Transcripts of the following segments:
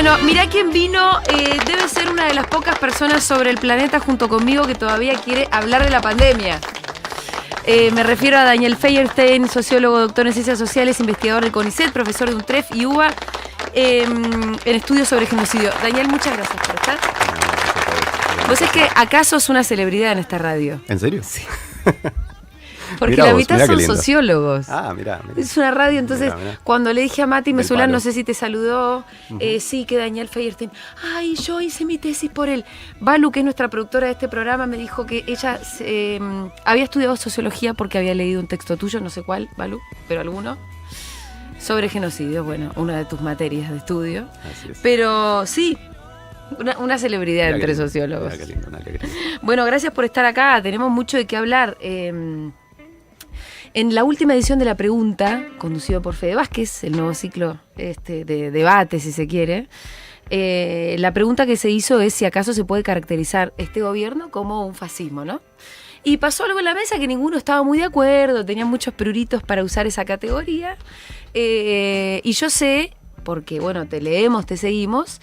Bueno, mirá quién vino. Debe ser una de las pocas personas sobre el planeta junto conmigo que todavía quiere hablar de la pandemia. Me refiero a Daniel Feierstein, sociólogo, doctor en ciencias sociales, investigador del CONICET, profesor de UNTREF y UBA en estudios sobre genocidio. Daniel, muchas gracias por estar. Vos es que acá sos una celebridad en esta radio. ¿En serio? Sí. Porque la mitad son sociólogos. Ah, mirá. Es una radio, entonces mirá. Cuando le dije a Mati Mesulán, palo. no sé si te saludó, sí, que Daniel Feierstein, ay, yo hice mi tesis por él. Balu, que es nuestra productora de este programa, me dijo que ella había estudiado sociología porque había leído un texto tuyo, no sé cuál, Balu, pero alguno, sobre genocidio, bueno, una de tus materias de estudio. Así es. Pero sí, una celebridad Mirá entre qué lindo, sociólogos. mirá qué lindo, una alegría. Bueno, gracias por estar acá, tenemos mucho de qué hablar. En la última edición de La Pregunta, conducido por Fede Vázquez, el nuevo ciclo de debate, si se quiere, la pregunta que se hizo es si acaso se puede caracterizar este gobierno como un fascismo, ¿no? Y pasó algo en la mesa que ninguno estaba muy de acuerdo, tenían muchos pruritos para usar esa categoría. Y yo sé, porque bueno, te leemos, te seguimos,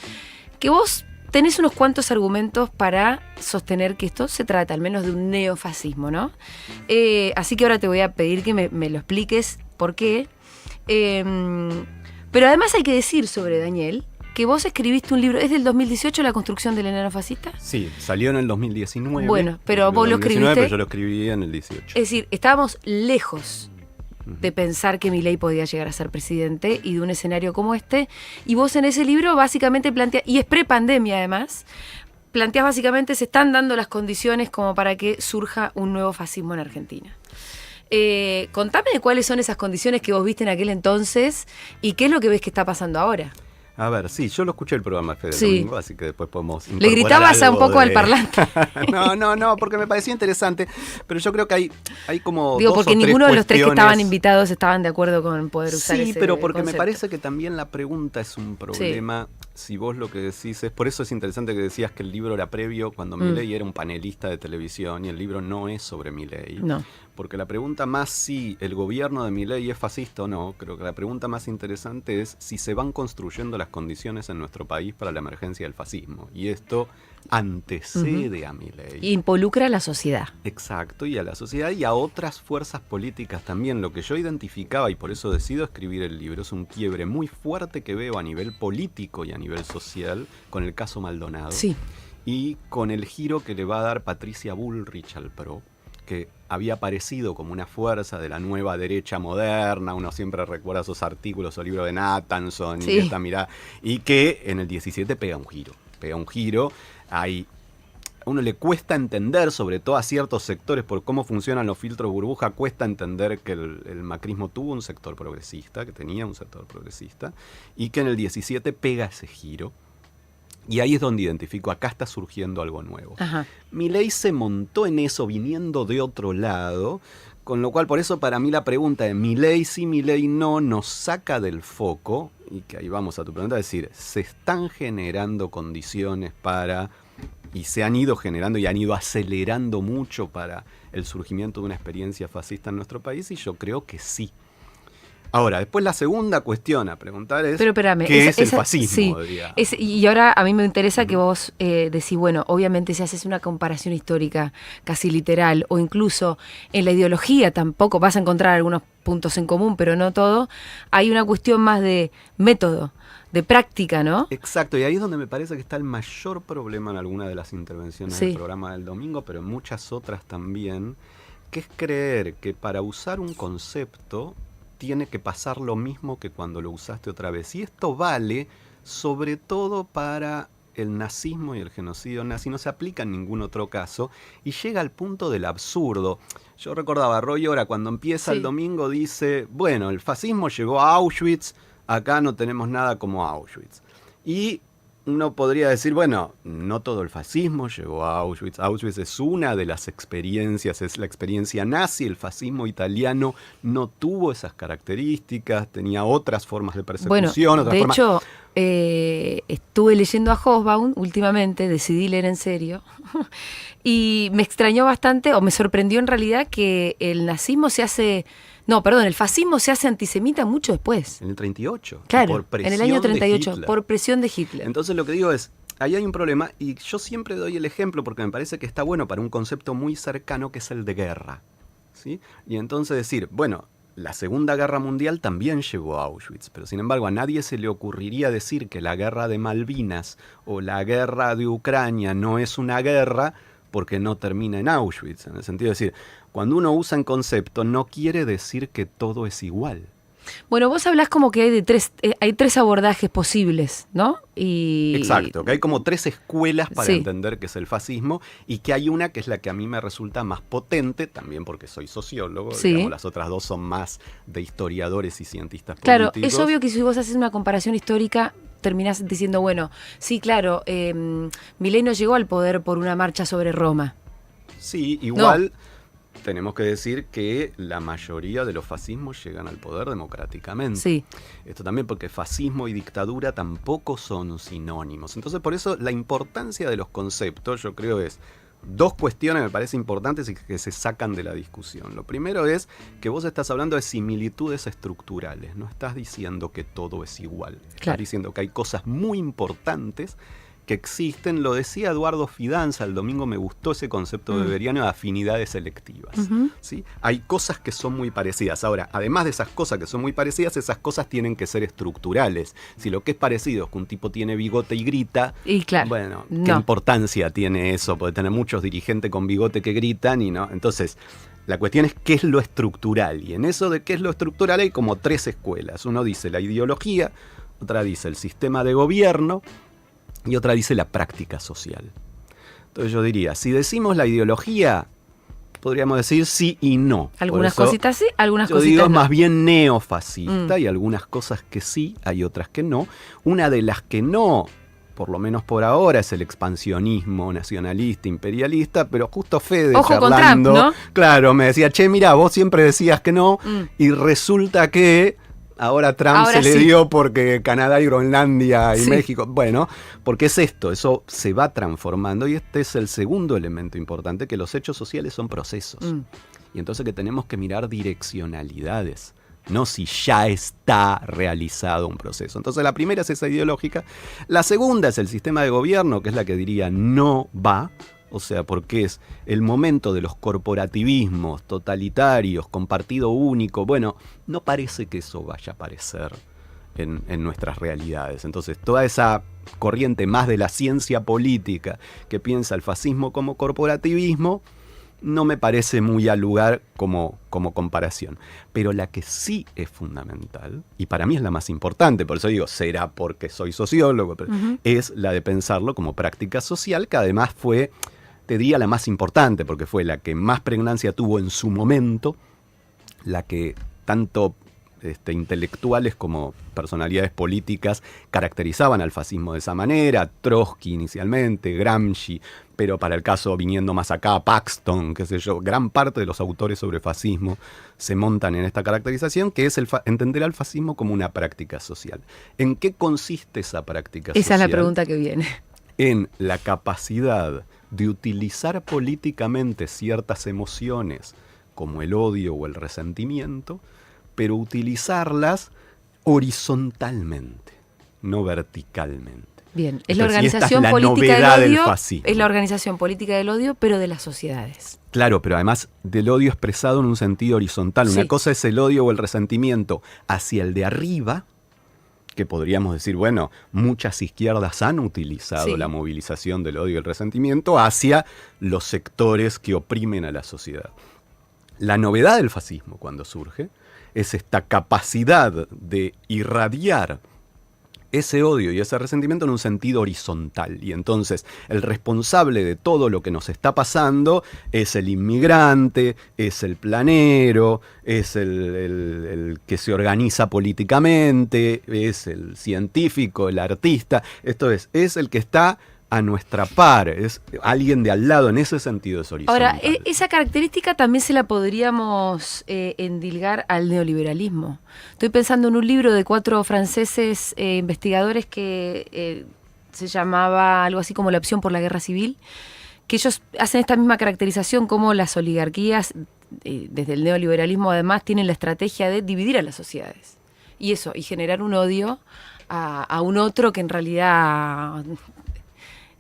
que vos tenés unos cuantos argumentos para sostener que esto se trata al menos de un neofascismo, ¿no? Así que ahora te voy a pedir que me lo expliques por qué. Pero además hay que decir sobre Daniel que vos escribiste un libro, ¿es del 2018 La construcción del neofascista? Sí, salió en el 2019. Bueno, pero vos lo escribiste. Pero yo lo escribí en el 18. Es decir, estábamos lejos de pensar que Milei podía llegar a ser presidente y de un escenario como este. Y vos en ese libro básicamente planteás, y es prepandemia además, planteás básicamente se están dando las condiciones como para que surja un nuevo fascismo en Argentina. Contame de cuáles son esas condiciones que vos viste en aquel entonces y qué es lo que ves que está pasando ahora. A ver, sí, yo lo escuché el programa de Fede Sí. Domingo, así que después podemos Le incorporar gritabas algo un poco de... al parlante. No, porque me parecía interesante, pero yo creo que hay como Digo, dos porque o tres ninguno de los tres que cuestiones. estaban invitados estaban de acuerdo con poder usar ese Sí, pero porque concepto. me parece que también la pregunta es un problema. Si vos lo que decís es, por eso es interesante que decías que el libro era previo cuando Milei era un panelista de televisión y el libro no es sobre Milei. No. Porque la pregunta más si el gobierno de Milei es fascista o no, creo que la pregunta más interesante es si se van construyendo las condiciones en nuestro país para la emergencia del fascismo. Y esto antecede a Milei. Involucra a la sociedad. Exacto, y a la sociedad y a otras fuerzas políticas también. Lo que yo identificaba, y por eso decido escribir el libro, es un quiebre muy fuerte que veo a nivel político y a nivel social con el caso Maldonado. Sí. Y con el giro que le va a dar Patricia Bullrich al PRO, que había aparecido como una fuerza de la nueva derecha moderna, uno siempre recuerda esos artículos o libros de Nathanson Sí. y esta mirada, y que en el 17 pega un giro, a uno le cuesta entender, sobre todo a ciertos sectores, por cómo funcionan los filtros burbuja, cuesta entender que el macrismo tuvo un sector progresista, que tenía un sector progresista, y que en el 17 pega ese giro. Y ahí es donde identifico, acá está surgiendo algo nuevo. Ajá. Milei se montó en eso viniendo de otro lado, con lo cual por eso para mí la pregunta de Milei sí, Milei no, nos saca del foco, y que ahí vamos a tu pregunta, es decir, se están generando condiciones para, y se han ido generando y han ido acelerando mucho para el surgimiento de una experiencia fascista en nuestro país, y yo creo que sí. Ahora, después la segunda cuestión a preguntar es, Pero espérame, ¿qué es el fascismo? Sí, y ahora a mí me interesa que vos decís, bueno, obviamente si haces una comparación histórica casi literal, o incluso en la ideología tampoco vas a encontrar algunos puntos en común, pero no todo, hay una cuestión más de método, de práctica, ¿no? Exacto, y ahí es donde me parece que está el mayor problema en alguna de las intervenciones del programa del domingo, pero en muchas otras también, que es creer que para usar un concepto tiene que pasar lo mismo que cuando lo usaste otra vez. Y esto vale sobre todo para el nazismo y el genocidio nazi, no se aplica en ningún otro caso, y llega al punto del absurdo. Yo recordaba a Roy Ora cuando empieza el domingo, dice, bueno, el fascismo llegó a Auschwitz, acá no tenemos nada como Auschwitz. Y uno podría decir, bueno, no todo el fascismo llegó a Auschwitz. Auschwitz es una de las experiencias, es la experiencia nazi. El fascismo italiano no tuvo esas características, tenía otras formas de persecución. Bueno, de hecho, estuve leyendo a Hobsbawm últimamente, decidí leer en serio, y me extrañó bastante, o me sorprendió en realidad, que el nazismo se hace No, perdón, el fascismo se hace antisemita mucho después. En el 38. Claro, por presión en el año 38, de Hitler. por presión de Hitler. Entonces lo que digo es, ahí hay un problema y yo siempre doy el ejemplo porque me parece que está bueno para un concepto muy cercano que es el de guerra, ¿sí? Y entonces decir, bueno, la Segunda Guerra Mundial también llegó a Auschwitz, pero sin embargo a nadie se le ocurriría decir que la guerra de Malvinas o la guerra de Ucrania no es una guerra porque no termina en Auschwitz. En el sentido de decir, cuando uno usa un concepto no quiere decir que todo es igual. Bueno, vos hablás como que hay tres abordajes posibles, ¿no? Exacto, que hay como tres escuelas para entender qué es el fascismo y que hay una que es la que a mí me resulta más potente, también porque soy sociólogo, digamos, las otras dos son más de historiadores y cientistas políticos. Claro, es obvio que si vos haces una comparación histórica, terminás diciendo, bueno, sí, claro, Milei no llegó al poder por una marcha sobre Roma. Sí, igual... No. Tenemos que decir que la mayoría de los fascismos llegan al poder democráticamente. Sí. Esto también porque fascismo y dictadura tampoco son sinónimos. Entonces, por eso la importancia de los conceptos, yo creo, es dos cuestiones me parece importantes y que se sacan de la discusión. Lo primero es que vos estás hablando de similitudes estructurales. No estás diciendo que todo es igual. Estás diciendo que hay cosas muy importantes que existen. Lo decía Eduardo Fidanza el domingo, me gustó ese concepto weberiano de afinidades selectivas. ¿Sí? Hay cosas que son muy parecidas. Ahora, además de esas cosas que son muy parecidas, esas cosas tienen que ser estructurales. Si lo que es parecido es que un tipo tiene bigote y grita, bueno, ¿qué importancia tiene eso? Puede tener muchos dirigentes con bigote que gritan y no. Entonces, la cuestión es qué es lo estructural. Y en eso de qué es lo estructural hay como tres escuelas. Uno dice la ideología, otra dice el sistema de gobierno, y otra dice la práctica social. Entonces yo diría, si decimos la ideología, podríamos decir sí y no. Algunas cositas sí, algunas cositas no. Yo digo más bien neofascista, y algunas cosas que sí, hay otras que no. Una de las que no, por lo menos por ahora, es el expansionismo nacionalista, imperialista, pero justo Fede Ojo charlando, con Trump, ¿no? Claro, me decía, che, mira, vos siempre decías que no, y resulta que... Ahora Trump se le dio porque Canadá y Groenlandia y México. Bueno, porque es esto, eso se va transformando y este es el segundo elemento importante, que los hechos sociales son procesos. Y entonces que tenemos que mirar direccionalidades, no si ya está realizado un proceso. Entonces la primera es esa ideológica. La segunda es el sistema de gobierno, que es la que diría no va. O sea, porque es el momento de los corporativismos totalitarios con partido único. Bueno, no parece que eso vaya a aparecer en nuestras realidades. Entonces, toda esa corriente más de la ciencia política que piensa el fascismo como corporativismo, no me parece muy al lugar como comparación. Pero la que sí es fundamental, y para mí es la más importante, por eso digo, será porque soy sociólogo, pero es la de pensarlo como práctica social, que además fue... te diría la más importante, porque fue la que más pregnancia tuvo en su momento, la que tanto intelectuales como personalidades políticas caracterizaban al fascismo de esa manera, Trotsky inicialmente, Gramsci, pero para el caso, viniendo más acá, Paxton, qué sé yo, gran parte de los autores sobre fascismo se montan en esta caracterización, que es entender al fascismo como una práctica social. ¿En qué consiste esa práctica social? Esa es la pregunta que viene. En la capacidad de utilizar políticamente ciertas emociones como el odio o el resentimiento, pero utilizarlas horizontalmente, no verticalmente. Bien, es la organización política del odio, es la organización política del odio, pero de las sociedades. Claro, pero además del odio expresado en un sentido horizontal. Una cosa es el odio o el resentimiento hacia el de arriba, que podríamos decir, bueno, muchas izquierdas han utilizado la movilización del odio y el resentimiento hacia los sectores que oprimen a la sociedad. La novedad del fascismo cuando surge es esta capacidad de irradiar ese odio y ese resentimiento en un sentido horizontal. Y entonces el responsable de todo lo que nos está pasando es el inmigrante, es el planero, es el que se organiza políticamente, es el científico, el artista. Esto es el que está a nuestra par, es alguien de al lado, en ese sentido es horizontal. Ahora, esa característica también se la podríamos endilgar al neoliberalismo. Estoy pensando en un libro de 4 franceses investigadores que se llamaba algo así como La opción por la guerra civil, que ellos hacen esta misma caracterización como las oligarquías desde el neoliberalismo además tienen la estrategia de dividir a las sociedades. Y generar un odio a un otro que en realidad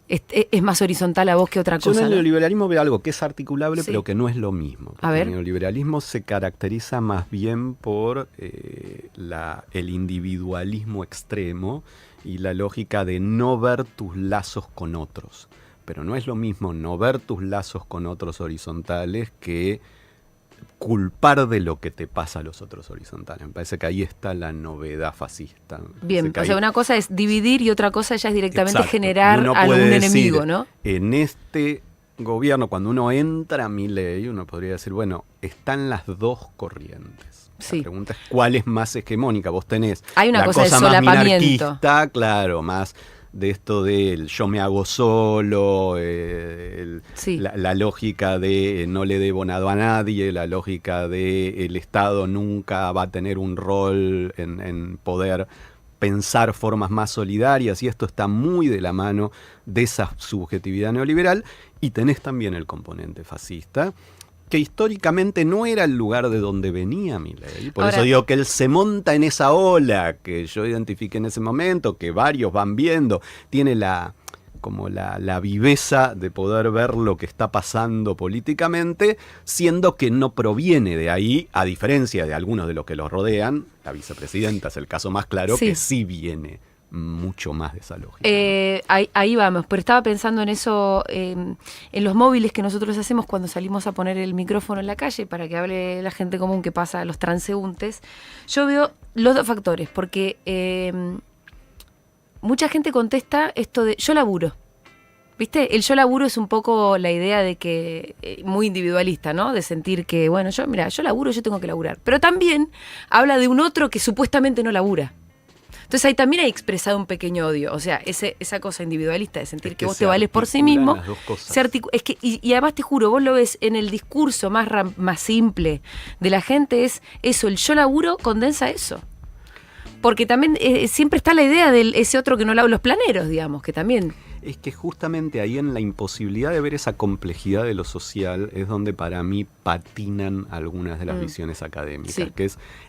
es más horizontal a vos que otra cosa. Yo en el ¿no? neoliberalismo veo algo que es articulable, pero que no es lo mismo. A ver. El neoliberalismo se caracteriza más bien por el individualismo extremo y la lógica de no ver tus lazos con otros. Pero no es lo mismo no ver tus lazos con otros horizontales que culpar de lo que te pasa a los otros horizontales. Me parece que ahí está la novedad fascista. Bien, o sea, una cosa es dividir y otra cosa ya es directamente generar algún enemigo, ¿no? En este gobierno, cuando uno entra a Milei, uno podría decir, bueno, están las dos corrientes. Sí. La pregunta es cuál es más hegemónica. Vos tenés hay una la cosa cosa de más solapamiento. minarquista, claro, más de esto del yo me hago solo, la lógica de no le debo nada a nadie, la lógica de el Estado nunca va a tener un rol en poder pensar formas más solidarias, y esto está muy de la mano de esa subjetividad neoliberal. Y tenés también el componente fascista, que históricamente no era el lugar de donde venía Milei. Por eso digo que él se monta en esa ola que yo identifiqué en ese momento, que varios van viendo. Tiene la viveza de poder ver lo que está pasando políticamente, siendo que no proviene de ahí, a diferencia de algunos de los que los rodean. La vicepresidenta es el caso más claro, que sí viene mucho más de esa lógica. Ahí vamos, pero estaba pensando en eso, en los móviles que nosotros hacemos cuando salimos a poner el micrófono en la calle para que hable la gente común que pasa, los transeúntes. Yo veo los dos factores, porque mucha gente contesta esto de yo laburo. ¿Viste? El yo laburo es un poco la idea de que, muy individualista, ¿no? De sentir que, bueno, yo laburo, yo tengo que laburar. Pero también habla de un otro que supuestamente no labura. Entonces ahí también hay expresado un pequeño odio, o sea, esa cosa individualista de sentir que vos te vales por sí mismo, y además te juro, vos lo ves en el discurso más simple de la gente, es eso, el yo laburo condensa eso. Porque también siempre está la idea de ese otro que no labura, los planeros, digamos, que también... Es que justamente ahí en la imposibilidad de ver esa complejidad de lo social es donde para mí patinan algunas de las visiones académicas, que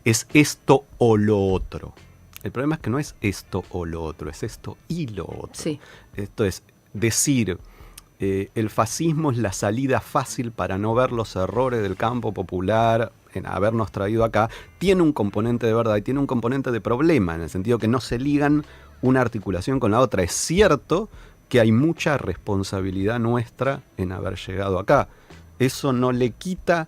es esto o lo otro. El problema es que no es esto o lo otro, es esto y lo otro. Sí. Esto es decir, el fascismo es la salida fácil para no ver los errores del campo popular en habernos traído acá. Tiene un componente de verdad y tiene un componente de problema, en el sentido que no se ligan una articulación con la otra. Es cierto que hay mucha responsabilidad nuestra en haber llegado acá. Eso no le quita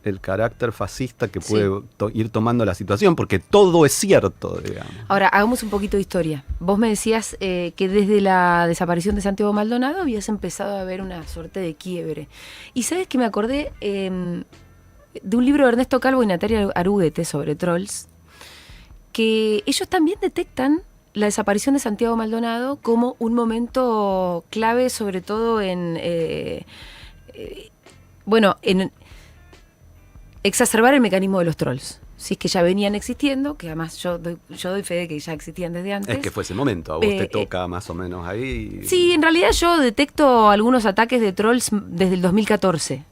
el carácter fascista que puede ir tomando la situación, porque todo es cierto, digamos. Ahora, hagamos un poquito de historia. Vos me decías que desde la desaparición de Santiago Maldonado habías empezado a ver una suerte de quiebre. Y sabes que me acordé de un libro de Ernesto Calvo y Natalia Aruguete sobre trolls, que ellos también detectan la desaparición de Santiago Maldonado como un momento clave, sobre todo en exacerbar el mecanismo de los trolls. Si es que ya venían existiendo, que además yo doy fe de que ya existían desde antes. Es que fue ese momento, a vos te toca más o menos ahí. Sí, en realidad yo detecto algunos ataques de trolls desde el 2014.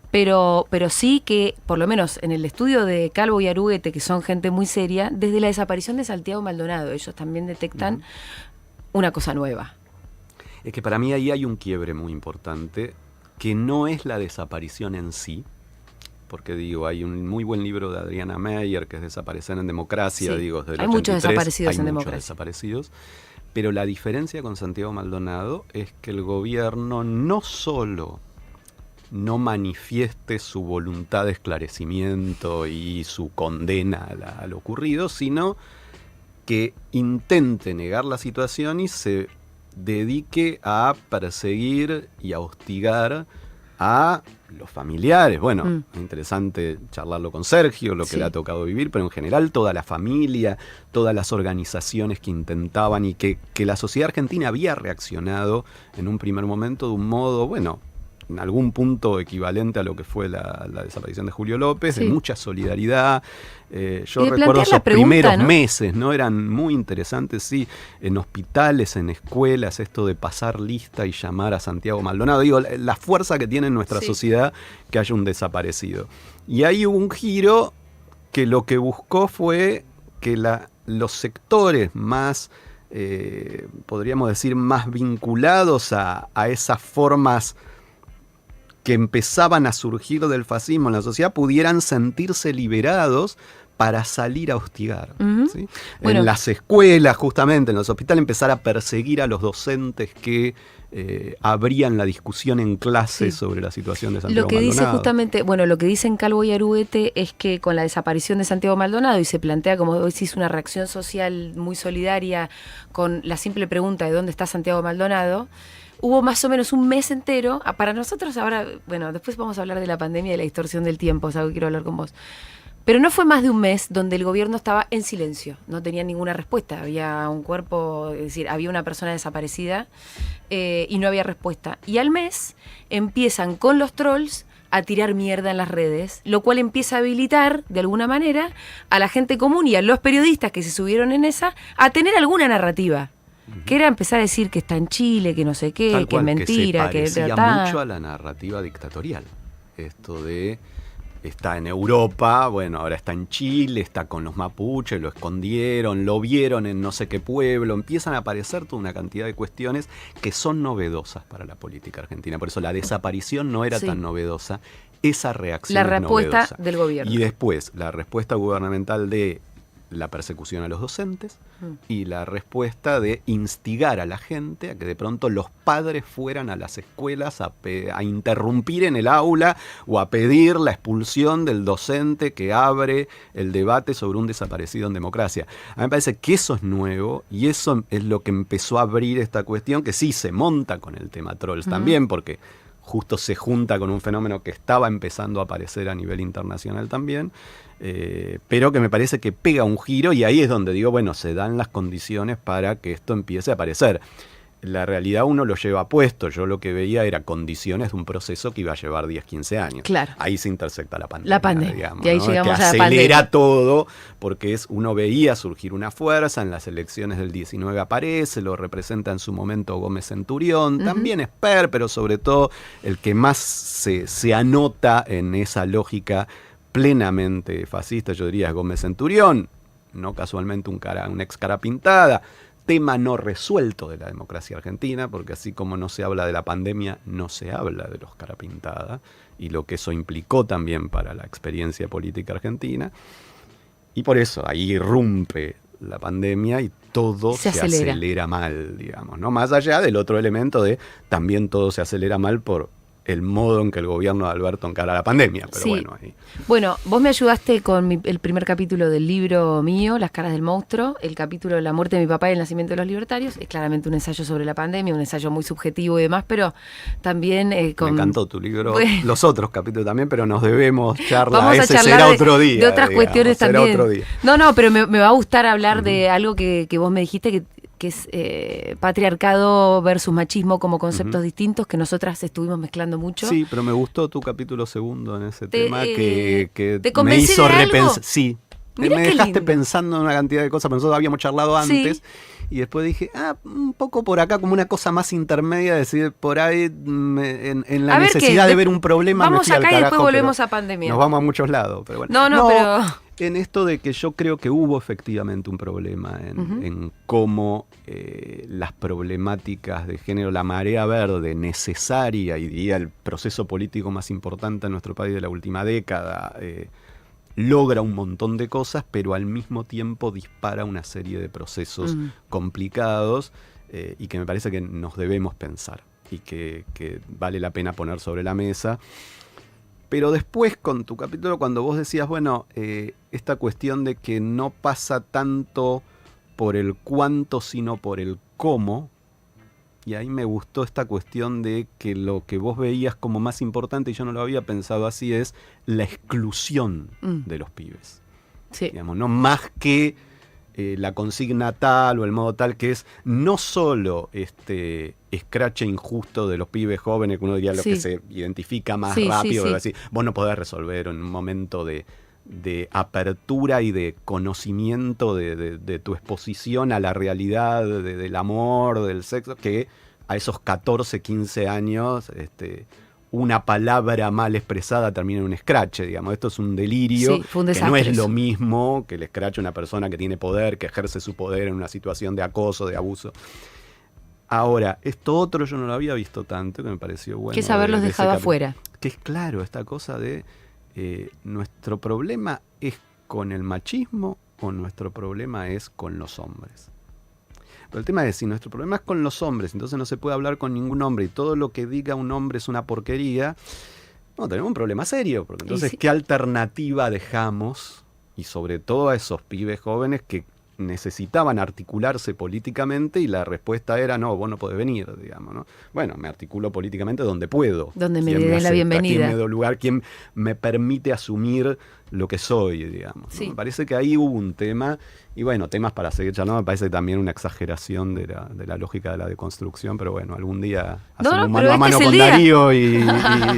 Pero sí que, por lo menos en el estudio de Calvo y Aruguete, que son gente muy seria, desde la desaparición de Santiago Maldonado, ellos también detectan una cosa nueva. Es que para mí ahí hay un quiebre muy importante, que no es la desaparición en sí, porque digo, hay un muy buen libro de Adriana Meyer, que es Desaparecer en Democracia, digo, desde el 83, hay muchos desaparecidos en muchos democracia. Desaparecidos, pero la diferencia con Santiago Maldonado es que el gobierno no solo no manifieste su voluntad de esclarecimiento y su condena a lo ocurrido, sino que intente negar la situación y se dedique a perseguir y a hostigar a los familiares. Bueno, interesante charlarlo con Sergio, lo que le ha tocado vivir, pero en general toda la familia, todas las organizaciones que intentaban y que la sociedad argentina había reaccionado en un primer momento de un modo, bueno, en algún punto equivalente a lo que fue la desaparición de Julio López, Sí. de mucha solidaridad. Yo Y de recuerdo plantear la esos pregunta, primeros ¿no? meses, ¿no? Eran muy interesantes, sí, en hospitales, en escuelas, esto de pasar lista y llamar a Santiago Maldonado. Digo, la fuerza que tiene en nuestra Sí. sociedad que haya un desaparecido. Y ahí hubo un giro que lo que buscó fue que los sectores más, podríamos decir, más vinculados a esas formas que empezaban a surgir del fascismo en la sociedad pudieran sentirse liberados para salir a hostigar. Ujú. ¿Sí? Bueno. En las escuelas, justamente, en los hospitales, empezar a perseguir a los docentes que abrían la discusión en clase Sí. sobre la situación de Santiago Lo que Maldonado. dice justamente, bueno, lo que dicen Calvo y Aruete es que con la desaparición de Santiago Maldonado, y se plantea, como vos decís, una reacción social muy solidaria con la simple pregunta de dónde está Santiago Maldonado, hubo más o menos un mes entero, para nosotros ahora, bueno, después vamos a hablar de la pandemia y de la distorsión del tiempo, es algo que quiero hablar con vos. Pero no fue más de un mes donde el gobierno estaba en silencio, no tenía ninguna respuesta. Había un cuerpo, es decir, había una persona desaparecida y no había respuesta. Y al mes empiezan con los trolls a tirar mierda en las redes, lo cual empieza a habilitar, de alguna manera, a la gente común y a los periodistas que se subieron en esa a tener alguna narrativa. Que era empezar a decir que está en Chile, que no sé qué, Tal que es cual, mentira, que que se parecía mucho a la narrativa dictatorial. Esto de está en Europa, bueno, ahora está en Chile, está con los mapuches, lo escondieron, lo vieron en no sé qué pueblo, empiezan a aparecer toda una cantidad de cuestiones que son novedosas para la política argentina. Por eso la desaparición no era tan novedosa, esa reacción la es respuesta novedosa. del gobierno. Y después, la respuesta gubernamental de la persecución a los docentes y la respuesta de instigar a la gente a que de pronto los padres fueran a las escuelas a interrumpir en el aula o a pedir la expulsión del docente que abre el debate sobre un desaparecido en democracia. A mí me parece que eso es nuevo y eso es lo que empezó a abrir esta cuestión, que sí se monta con el tema trolls también, porque justo se junta con un fenómeno que estaba empezando a aparecer a nivel internacional también, pero que me parece que pega un giro y ahí es donde digo, bueno, se dan las condiciones para que esto empiece a aparecer. La realidad uno lo lleva puesto, yo lo que veía era condiciones de un proceso que iba a llevar 10, 15 años. Claro. Ahí se intersecta la pandemia. La pandemia, digamos, y ahí ¿no? llegamos que a la acelera pandemia. todo, porque uno veía surgir una fuerza, en las elecciones del 19 aparece, lo representa en su momento Gómez Centurión, también Esper, pero sobre todo el que más se anota en esa lógica plenamente fascista, yo diría, es Gómez Centurión, no casualmente un ex cara pintada, tema no resuelto de la democracia argentina, porque así como no se habla de la pandemia, no se habla de los cara pintada, y lo que eso implicó también para la experiencia política argentina. Y por eso ahí irrumpe la pandemia y todo se acelera mal, digamos, ¿no? Más allá del otro elemento de también todo se acelera mal por el modo en que el gobierno de Alberto encara la pandemia, pero bueno, ahí. Bueno, vos me ayudaste con el primer capítulo del libro mío, Las caras del monstruo, el capítulo de la muerte de mi papá y el nacimiento de los libertarios. Es claramente un ensayo sobre la pandemia, un ensayo muy subjetivo y demás, pero también Me encantó tu libro, bueno, los otros capítulos también, pero nos debemos charlar. Vamos a Ese charlar será otro día. de otras cuestiones será también. Otro día. No, pero me va a gustar hablar de algo que vos me dijiste que es patriarcado versus machismo como conceptos distintos que nosotras estuvimos mezclando mucho. Sí, pero me gustó tu capítulo segundo en ese tema que ¿te me hizo repensar. Algo? Sí, Mirá me qué dejaste lindo. pensando en una cantidad de cosas, pero nosotros habíamos charlado antes. Sí. Y después dije, un poco por acá, como una cosa más intermedia, decir, por ahí, en la A ver, necesidad de ver un problema. Vamos me fui al acá y después carajo, volvemos a pandemia. Nos vamos a muchos lados, pero bueno. No, pero en esto de que yo creo que hubo efectivamente un problema en cómo las problemáticas de género, la marea verde necesaria, y diría el proceso político más importante en nuestro país de la última década, logra un montón de cosas, pero al mismo tiempo dispara una serie de procesos complicados y que me parece que nos debemos pensar y que vale la pena poner sobre la mesa. Pero después, con tu capítulo, cuando vos decías, bueno, esta cuestión de que no pasa tanto por el cuánto, sino por el cómo, y ahí me gustó esta cuestión de que lo que vos veías como más importante, y yo no lo había pensado así, es la exclusión de los pibes. sí. Digamos, no más que la consigna tal o el modo tal, que es no solo este escrache injusto de los pibes jóvenes, que uno diría lo que se identifica más rápido, pero así, vos no podés resolver en un momento de apertura y de conocimiento de tu exposición a la realidad del amor, del sexo, que a esos 14, 15 años una palabra mal expresada termina en un escrache, digamos. Esto es un delirio, que no es lo mismo que el escrache una persona que tiene poder, que ejerce su poder en una situación de acoso, de abuso. Ahora, esto otro yo no lo había visto tanto, que me pareció bueno. Que es haberlos dejado afuera. Que es claro, esta cosa de nuestro problema es con el machismo o nuestro problema es con los hombres. Pero el tema es, si nuestro problema es con los hombres, entonces no se puede hablar con ningún hombre y todo lo que diga un hombre es una porquería, no, tenemos un problema serio, porque entonces, ¿qué alternativa dejamos? Y sobre todo a esos pibes jóvenes que necesitaban articularse políticamente y la respuesta era, no, vos no podés venir, digamos, ¿no? Bueno, me articulo políticamente donde puedo. Donde me dé la bienvenida. ¿Quién me da lugar? ¿Quién me permite asumir lo que soy, digamos? ¿No? Me parece que ahí hubo un tema, y bueno, temas para seguir charlando, me parece también una exageración de la lógica de la deconstrucción, pero bueno, algún día hacemos un mano a mano con Darío y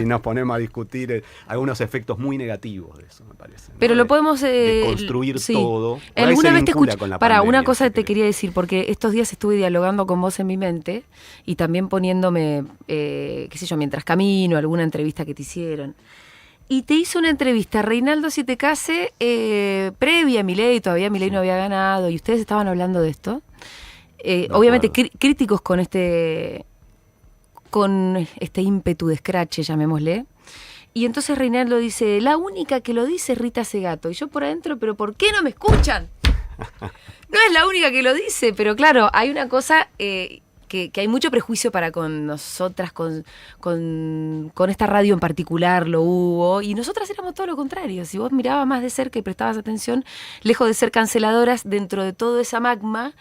nos ponemos a discutir algunos efectos muy negativos de eso, me parece, ¿no? Pero lo podemos construir todo. Alguna vez te escuché, para una cosa te quería decir, porque estos días estuve dialogando con vos en mi mente y también poniéndome, qué sé yo, mientras camino, alguna entrevista que te hicieron. Y te hizo una entrevista Reinaldo Siete Case previa a Milei, todavía Milei no había ganado, y ustedes estaban hablando de esto. Obviamente críticos con este ímpetu de escrache, llamémosle. Y entonces Reinaldo dice, la única que lo dice es Rita Segato. Y yo por adentro, ¿pero por qué no me escuchan? No es la única que lo dice, pero claro, hay una cosa que hay mucho prejuicio para con nosotras, con esta radio en particular lo hubo, y nosotras éramos todo lo contrario. Si vos mirabas más de cerca y prestabas atención, lejos de ser canceladoras, dentro de todo esa magma,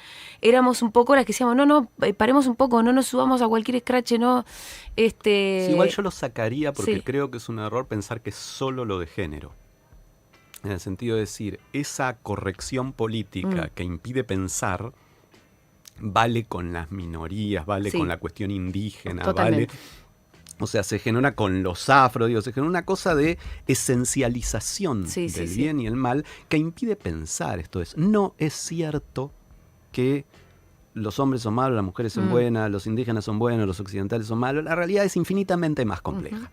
éramos un poco las que decíamos, no, paremos un poco, no nos subamos a cualquier escrache, no. Sí, igual yo lo sacaría porque creo que es un error pensar que es solo lo de género. En el sentido de decir, esa corrección política que impide pensar vale con las minorías, vale con la cuestión indígena, totalmente. Vale. O sea, se genera con los afros, se genera una cosa de esencialización del bien y el mal que impide pensar. Esto es, no es cierto que los hombres son malos, las mujeres son buenas, los indígenas son buenos, los occidentales son malos. La realidad es infinitamente más compleja.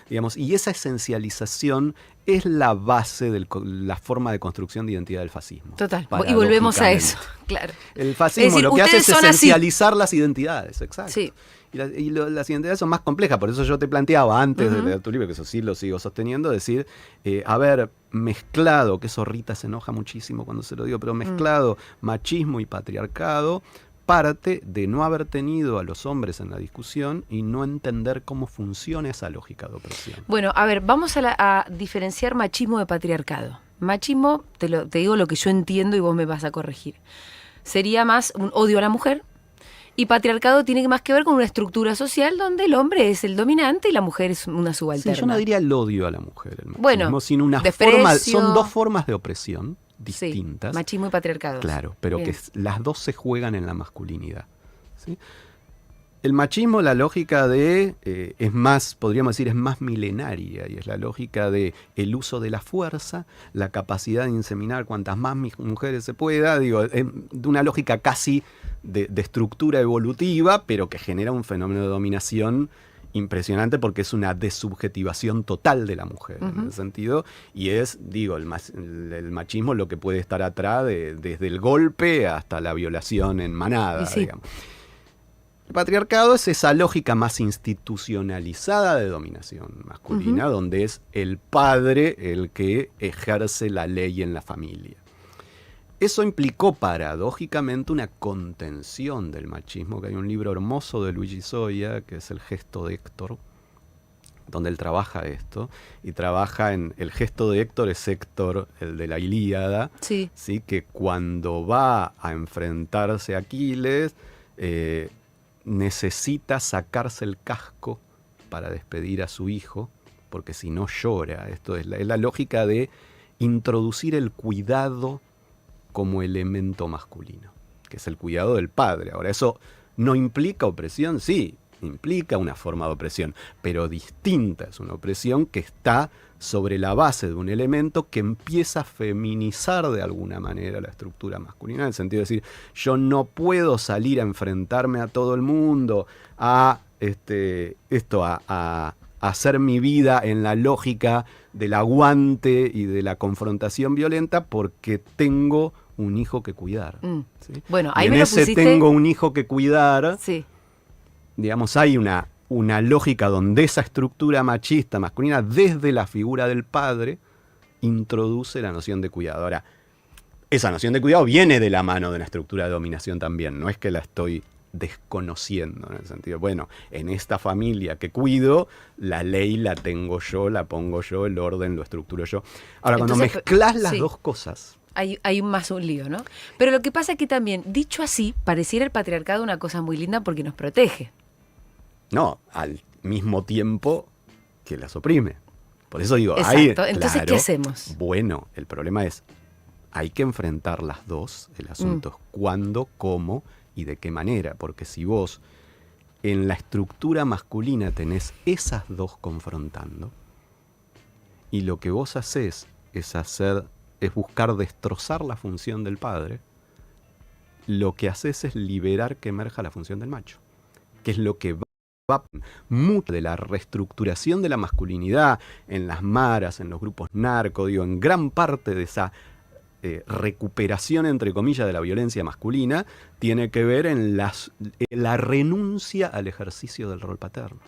Digamos, y esa esencialización es la base de la forma de construcción de identidad del fascismo. Total, y volvemos a eso, claro. El fascismo es decir, lo que hace es esencializar las identidades, exacto. Sí. Y las identidades son más complejas, por eso yo te planteaba antes de leer tu libro, que eso sí lo sigo sosteniendo, decir, mezclado, que eso Rita se enoja muchísimo cuando se lo digo, pero mezclado machismo y patriarcado, parte de no haber tenido a los hombres en la discusión y no entender cómo funciona esa lógica de opresión. Bueno, a ver, vamos a diferenciar machismo de patriarcado. Machismo, te digo lo que yo entiendo y vos me vas a corregir. Sería más un odio a la mujer, y patriarcado tiene más que ver con una estructura social donde el hombre es el dominante y la mujer es una subalterna. Sí, yo no diría el odio a la mujer, el machismo, bueno, sino una forma, son dos formas de opresión distintas. Sí, machismo y patriarcado. Claro, pero bien, que las dos se juegan en la masculinidad. ¿Sí? El machismo, la lógica de, es más, podríamos decir, es más milenaria, y es la lógica de el uso de la fuerza, la capacidad de inseminar cuantas más mujeres se pueda, digo, de una lógica casi de estructura evolutiva, pero que genera un fenómeno de dominación impresionante porque es una desubjetivación total de la mujer, en ese sentido, y es, digo, el machismo lo que puede estar atrás desde el golpe hasta la violación en manada, digamos. El patriarcado es esa lógica más institucionalizada de dominación masculina, donde es el padre el que ejerce la ley en la familia. Eso implicó paradójicamente una contención del machismo, que hay un libro hermoso de Luigi Soia, que es El gesto de Héctor, donde él trabaja esto, y trabaja en el gesto de Héctor, es Héctor, el de la Ilíada, ¿sí? Que cuando va a enfrentarse a Aquiles, necesita sacarse el casco para despedir a su hijo, porque si no llora. Esto es la lógica de introducir el cuidado como elemento masculino, que es el cuidado del padre. Ahora, ¿eso no implica opresión? Sí, implica una forma de opresión, pero distinta. Es una opresión que está sobre la base de un elemento que empieza a feminizar de alguna manera la estructura masculina, en el sentido de decir, yo no puedo salir a enfrentarme a todo el mundo, a hacer mi vida en la lógica del aguante y de la confrontación violenta porque tengo un hijo que cuidar. ¿Sí? Bueno, ahí y me en lo ese pusiste... tengo un hijo que cuidar, sí. Digamos, hay una lógica donde esa estructura machista masculina, desde la figura del padre, introduce la noción de cuidado. Ahora, esa noción de cuidado viene de la mano de la estructura de dominación también, no es que la estoy desconociendo, en el sentido, bueno, en esta familia que cuido, la ley la tengo yo, la pongo yo, el orden lo estructuro yo. Ahora, cuando mezclas las dos cosas... Hay más un lío, ¿no? Pero lo que pasa es que también, dicho así, pareciera el patriarcado una cosa muy linda porque nos protege. No, al mismo tiempo que las oprime. Por eso digo, exacto. Entonces, claro, ¿qué hacemos? Bueno, el problema es, hay que enfrentar las dos. El asunto es cuándo, cómo y de qué manera. Porque si vos en la estructura masculina tenés esas dos confrontando, y lo que vos haces es buscar destrozar la función del padre, lo que haces es liberar que emerja la función del macho, que es lo que va mucho de la reestructuración de la masculinidad en las maras, en los grupos narco, digo, en gran parte de esa recuperación, entre comillas, de la violencia masculina, tiene que ver en la renuncia al ejercicio del rol paterno.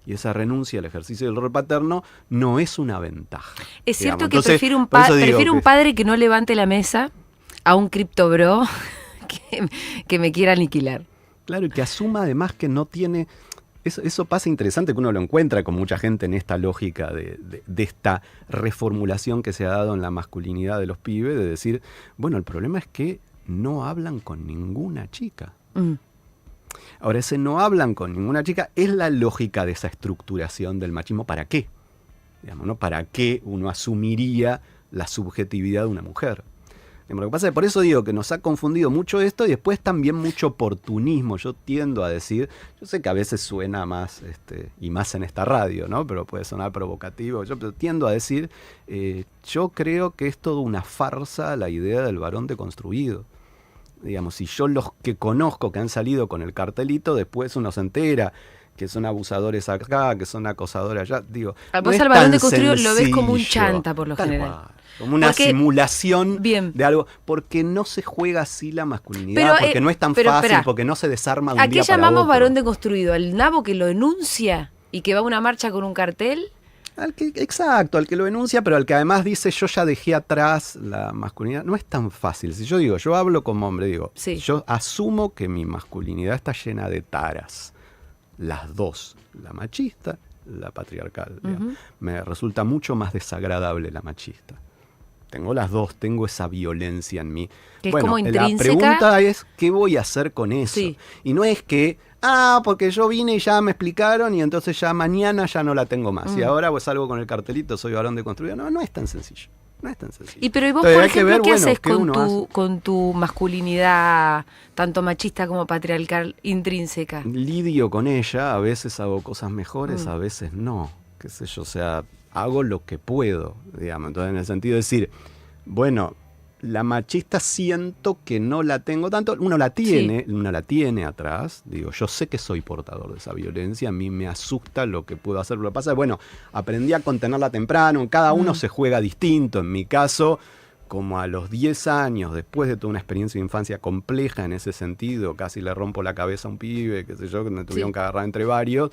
Y esa renuncia al ejercicio del rol paterno no es una ventaja. Es cierto, digamos. Que prefiero un padre que no levante la mesa a un criptobro que me quiera aniquilar. Claro, y que asuma además que no tiene... Eso pasa interesante, que uno lo encuentra con mucha gente en esta lógica de esta reformulación que se ha dado en la masculinidad de los pibes, de decir, bueno, el problema es que no hablan con ninguna chica. Ahora, ese no hablan con ninguna chica es la lógica de esa estructuración del machismo. ¿Para qué? Digamos, ¿no? ¿Para qué uno asumiría la subjetividad de una mujer? Lo que pasa es que por eso digo que nos ha confundido mucho esto y después también mucho oportunismo. Yo tiendo a decir, yo sé que a veces suena más, y más en esta radio, ¿no? Pero puede sonar provocativo. Yo tiendo a decir, yo creo que es toda una farsa la idea del varón deconstruido. Digamos, si yo los que conozco que han salido con el cartelito, después uno se entera que son abusadores acá, que son acosadores allá. Digo, vos al varón deconstruido lo ves como un chanta por lo general. Como una simulación de algo, porque no se juega así la masculinidad, porque no es tan fácil, porque no se desarma de un día para otro. ¿A qué llamamos varón deconstruido? ¿Al nabo que lo denuncia y que va a una marcha con un cartel? Exacto, al que lo denuncia, pero al que además dice yo ya dejé atrás la masculinidad. No es tan fácil. Si yo digo, yo hablo como hombre, digo, yo asumo que mi masculinidad está llena de taras. Las dos, la machista, la patriarcal. Me resulta mucho más desagradable la machista. Tengo las dos, tengo esa violencia en mí. Que bueno, es como intrínseca. La pregunta es, ¿qué voy a hacer con eso? Sí. Y no es que, porque yo vine y ya me explicaron y entonces ya mañana ya no la tengo más. Y ahora pues salgo con el cartelito, soy varón deconstruido. No es tan sencillo. No es tan sencillo. Pero ¿y vos, entonces, por ejemplo, qué haces con tu masculinidad, tanto machista como patriarcal, intrínseca? Lidio con ella, a veces hago cosas mejores, a veces no. Qué sé yo, o sea... hago lo que puedo, digamos. Entonces, en el sentido de decir, bueno, la machista siento que no la tengo tanto, uno la tiene atrás, digo, yo sé que soy portador de esa violencia, a mí me asusta lo que puedo hacer, lo que pasa es, bueno, aprendí a contenerla temprano, cada uno se juega distinto, en mi caso, como a los 10 años, después de toda una experiencia de infancia compleja en ese sentido, casi le rompo la cabeza a un pibe, qué sé yo, que me tuvieron que agarrar entre varios,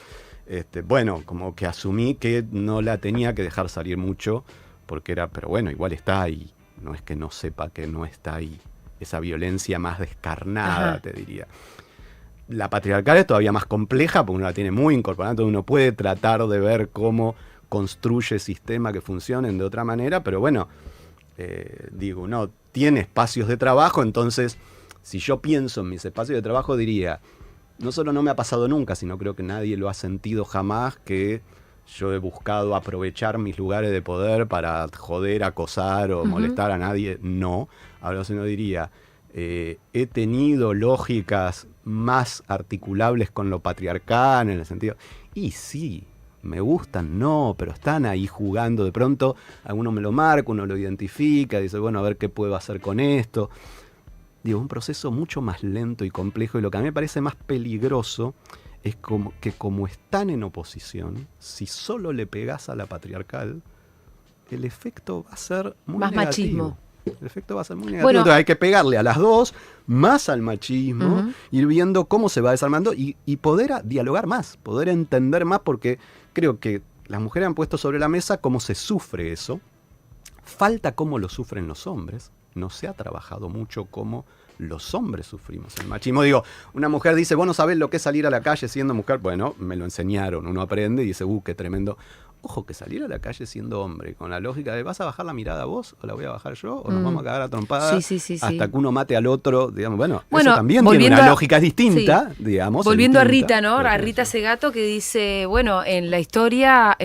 bueno, como que asumí que no la tenía que dejar salir mucho, porque era, pero bueno, igual está ahí, no es que no sepa que no está ahí, esa violencia más descarnada, te diría. La patriarcal es todavía más compleja, porque uno la tiene muy incorporada, entonces uno puede tratar de ver cómo construye sistemas que funcionen de otra manera, pero bueno, digo, uno tiene espacios de trabajo, entonces, si yo pienso en mis espacios de trabajo, diría... no solo no me ha pasado nunca, sino creo que nadie lo ha sentido jamás, que yo he buscado aprovechar mis lugares de poder para joder, acosar o molestar a nadie. No. Ahora si no diría, he tenido lógicas más articulables con lo patriarcal en el sentido... Y sí, me gustan, no, pero están ahí jugando. De pronto, alguno me lo marca, uno lo identifica, dice, bueno, a ver qué puedo hacer con esto. Digo, un proceso mucho más lento y complejo. Y lo que a mí me parece más peligroso es como están en oposición, si solo le pegás a la patriarcal, el efecto va a ser muy más negativo. Machismo. El efecto va a ser muy negativo. Bueno, entonces hay que pegarle a las dos, más al machismo, ir viendo cómo se va desarmando y poder dialogar más, poder entender más, porque creo que las mujeres han puesto sobre la mesa cómo se sufre eso. Falta cómo lo sufren los hombres. No se ha trabajado mucho cómo los hombres sufrimos el machismo. Digo, una mujer dice, vos no sabés lo que es salir a la calle siendo mujer. Bueno, me lo enseñaron. Uno aprende y dice, qué tremendo. Ojo, que salir a la calle siendo hombre, con la lógica de, ¿vas a bajar la mirada vos o la voy a bajar yo? ¿O nos vamos a cagar a trompadas hasta que uno mate al otro? Digamos, bueno, eso también tiene una lógica distinta, digamos. Volviendo a Rita, ¿no? A Rita Segato, que dice, bueno, en la historia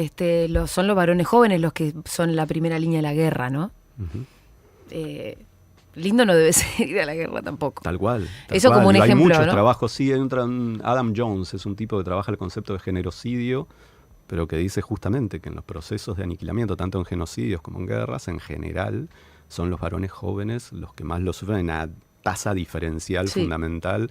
son los varones jóvenes los que son la primera línea de la guerra, ¿no? Lindo no debe ser ir a la guerra tampoco. Tal cual. Eso como un ejemplo, hay muchos ¿no? trabajos, sí, Adam Jones es un tipo que trabaja el concepto de generocidio, pero que dice justamente que en los procesos de aniquilamiento, tanto en genocidios como en guerras, en general, son los varones jóvenes los que más lo sufren en una tasa diferencial fundamental.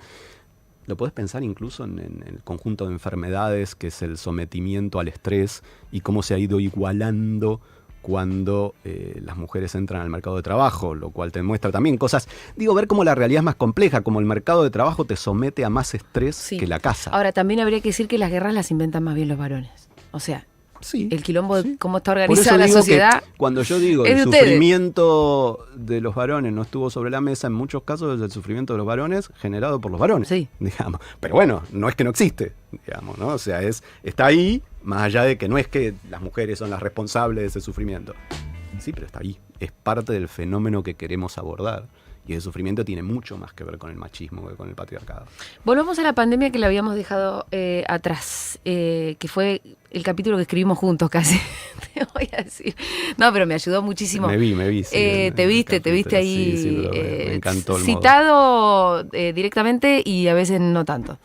Lo podés pensar incluso en el conjunto de enfermedades que es el sometimiento al estrés y cómo se ha ido igualando cuando las mujeres entran al mercado de trabajo, lo cual te muestra también cosas, ver cómo la realidad es más compleja, como el mercado de trabajo te somete a más estrés que la casa. Ahora, también habría que decir que las guerras las inventan más bien los varones. O sea, el quilombo de cómo está organizada la sociedad. Cuando yo digo el sufrimiento de los varones no estuvo sobre la mesa, en muchos casos es el sufrimiento de los varones generado por los varones, digamos. Pero bueno, no es que no existe, digamos, ¿no? O sea, está ahí, más allá de que no es que las mujeres son las responsables de ese sufrimiento. Sí, pero está ahí. Es parte del fenómeno que queremos abordar. Y el sufrimiento tiene mucho más que ver con el machismo que con el patriarcado. Volvamos a la pandemia que la habíamos dejado atrás, que fue el capítulo que escribimos juntos casi, te voy a decir. No, pero me ayudó muchísimo. Me vi. Sí, te viste ahí sí, me encantó el citado directamente y a veces no tanto.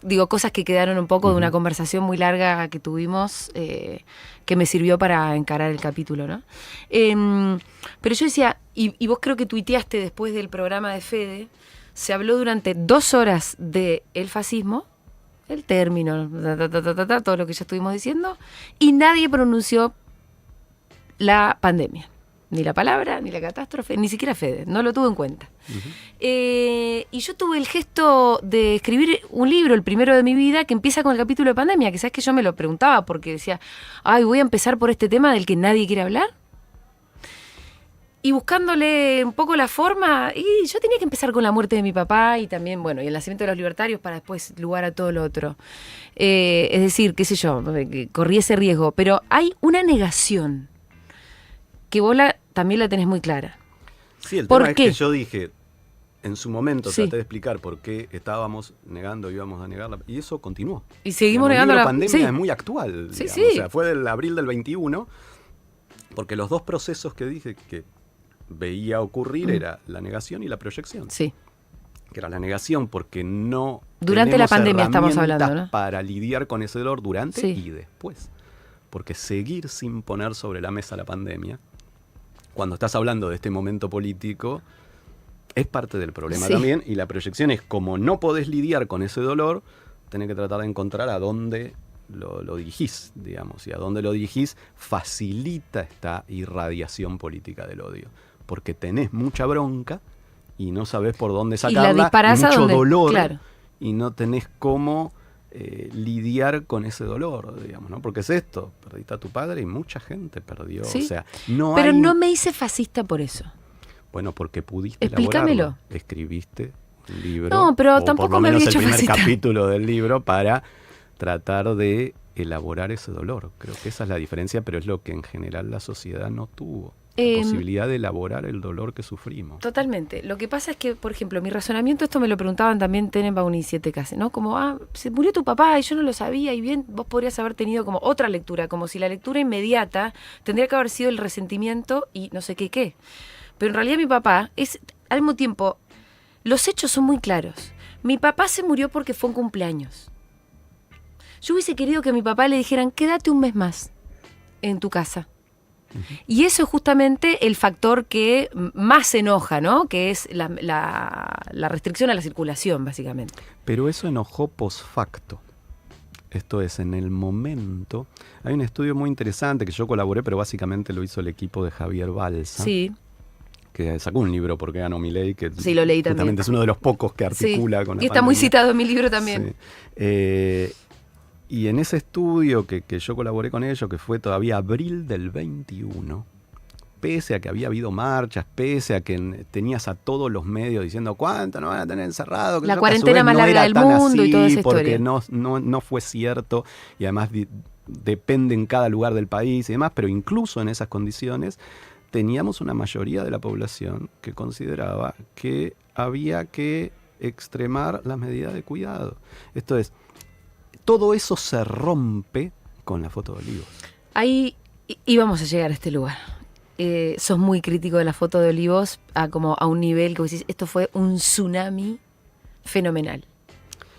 Digo, cosas que quedaron un poco de una conversación muy larga que tuvimos, que me sirvió para encarar el capítulo, ¿no? Pero yo decía, y vos creo que tuiteaste después del programa de Fede, se habló durante 2 horas del fascismo, el término, todo lo que ya estuvimos diciendo, y nadie pronunció la pandemia. Ni la palabra, ni la catástrofe, ni siquiera Fede, no lo tuvo en cuenta. Y yo tuve el gesto de escribir un libro, el primero de mi vida, que empieza con el capítulo de pandemia, que sabes que yo me lo preguntaba porque decía, voy a empezar por este tema del que nadie quiere hablar. Y buscándole un poco la forma, y yo tenía que empezar con la muerte de mi papá y también, bueno, y el nacimiento de los libertarios para después lugar a todo lo otro. Es decir, qué sé yo, que corrí ese riesgo, pero hay una negación que vos también la tenés muy clara. Sí, el tema es que yo dije, en su momento traté de explicar por qué estábamos negando, íbamos a negarla, y eso continuó. Y seguimos negando la pandemia. Es muy actual, digamos. O sea, fue del abril del 21, porque los dos procesos que dije que veía ocurrir era la negación y la proyección. Sí. Que era la negación porque no durante la pandemia estamos hablando, ¿no? Para lidiar con ese dolor durante y después. Porque seguir sin poner sobre la mesa la pandemia, cuando estás hablando de este momento político, es parte del problema también. Y la proyección es, como no podés lidiar con ese dolor, tenés que tratar de encontrar a dónde lo dirigís, digamos. Y a dónde lo dirigís facilita esta irradiación política del odio. Porque tenés mucha bronca y no sabés por dónde sacarla, y la disparás mucho a dónde, dolor, y no tenés cómo lidiar con ese dolor, digamos, ¿no? Porque es esto, perdiste a tu padre y mucha gente perdió. ¿Sí? O sea, pero no me hice fascista por eso. Bueno, porque pudiste explícamelo. elaborarlo. Escribiste un libro. No, pero o tampoco por lo menos me había hecho el primer fascista. capítulo del libro para tratar de elaborar ese dolor. Creo que esa es la diferencia, pero es lo que en general la sociedad no tuvo. La posibilidad de elaborar el dolor que sufrimos. Totalmente. Lo que pasa es que, por ejemplo, mi razonamiento, esto me lo preguntaban también Tenenbaum y Siete Case, ¿no? Como, se murió tu papá y yo no lo sabía, y bien, vos podrías haber tenido como otra lectura, como si la lectura inmediata tendría que haber sido el resentimiento y no sé qué. Pero en realidad mi papá es, al mismo tiempo, los hechos son muy claros. Mi papá se murió porque fue un cumpleaños. Yo hubiese querido que a mi papá le dijeran, quédate un mes más en tu casa. Y eso es justamente el factor que más enoja, ¿no? Que es la restricción a la circulación, básicamente. Pero eso enojó post facto. Esto es, en el momento. Hay un estudio muy interesante que yo colaboré, pero básicamente lo hizo el equipo de Javier Balsa. Sí. Que sacó un libro, Porque ganó Milei, que sí, lo leí también. Es uno de los pocos que articula con la y está muy citado en mi libro también. Sí. Y en ese estudio que yo colaboré con ellos, que fue todavía abril del 21, pese a que había habido marchas, pese a que tenías a todos los medios diciendo cuánto no van a tener encerrado, que la cuarentena más larga del mundo y toda esa historia. Porque no fue cierto, y además depende en cada lugar del país y demás, pero incluso en esas condiciones teníamos una mayoría de la población que consideraba que había que extremar las medidas de cuidado. Esto es, todo eso se rompe con la foto de Olivos. Ahí íbamos a llegar a este lugar. Sos muy crítico de la foto de Olivos a un nivel que vos decís, esto fue un tsunami fenomenal.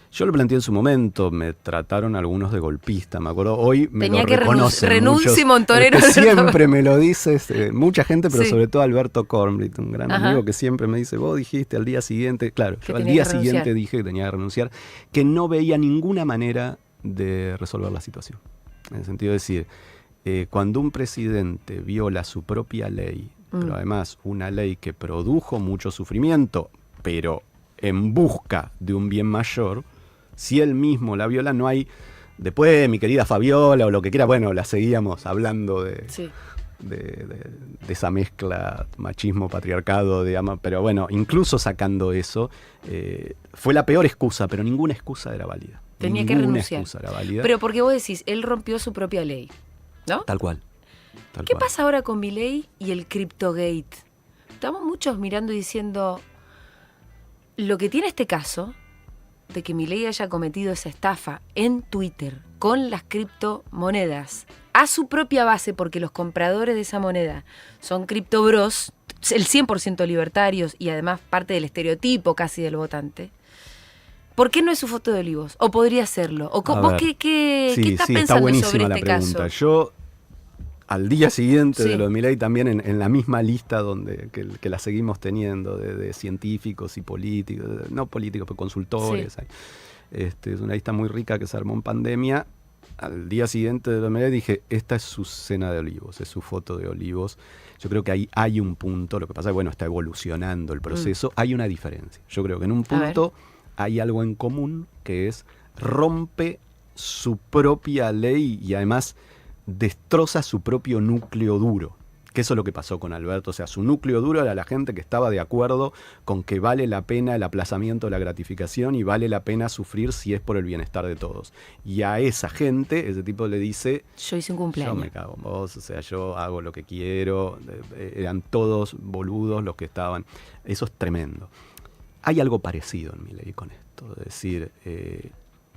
Yo lo planteé en su momento, me trataron algunos de golpista, me acuerdo, hoy me tenía lo que reconocen renuncie Montonero. Siempre me lo dices, mucha gente, pero sobre todo Alberto Cornblit, un gran amigo que siempre me dice, vos dijiste al día siguiente, claro, yo al día siguiente dije que tenía que renunciar, que no veía ninguna manera de resolver la situación. En el sentido de decir, cuando un presidente viola su propia ley, pero además una ley que produjo mucho sufrimiento, pero en busca de un bien mayor, si él mismo la viola, no hay... Después, mi querida Fabiola o lo que quiera, bueno, la seguíamos hablando de esa mezcla machismo, patriarcado, pero bueno, incluso sacando eso, fue la peor excusa, pero ninguna excusa era válida. Tenía que renunciar. Excusa era válida. Pero porque vos decís, él rompió su propia ley, ¿no? Tal cual. ¿Qué pasa ahora con Milei y el CryptoGate? Estamos muchos mirando y diciendo, lo que tiene este caso de que Milei haya cometido esa estafa en Twitter con las criptomonedas a su propia base, porque los compradores de esa moneda son criptobros, el 100% libertarios y además parte del estereotipo casi del votante. ¿Por qué no es su foto de Olivos? ¿O podría serlo? ¿O vos qué estás pensando sobre este caso? Yo, al día siguiente de lo de Milei, también en la misma lista que la seguimos teniendo de científicos y políticos, no políticos, pero consultores. Es una lista muy rica que se armó en pandemia. Al día siguiente de lo de Milei dije, esta es su cena de Olivos, es su foto de Olivos. Yo creo que ahí hay un punto, lo que pasa es que bueno, está evolucionando el proceso, hay una diferencia. Yo creo que en un punto hay algo en común, que es rompe su propia ley y además destroza su propio núcleo duro. Que eso es lo que pasó con Alberto. O sea, su núcleo duro era la gente que estaba de acuerdo con que vale la pena el aplazamiento de la gratificación y vale la pena sufrir si es por el bienestar de todos. Y a esa gente, ese tipo le dice... Yo hice un cumpleaños. Yo me cago en vos, o sea, yo hago lo que quiero. Eran todos boludos los que estaban. Eso es tremendo. Hay algo parecido en Milei con esto. Es decir,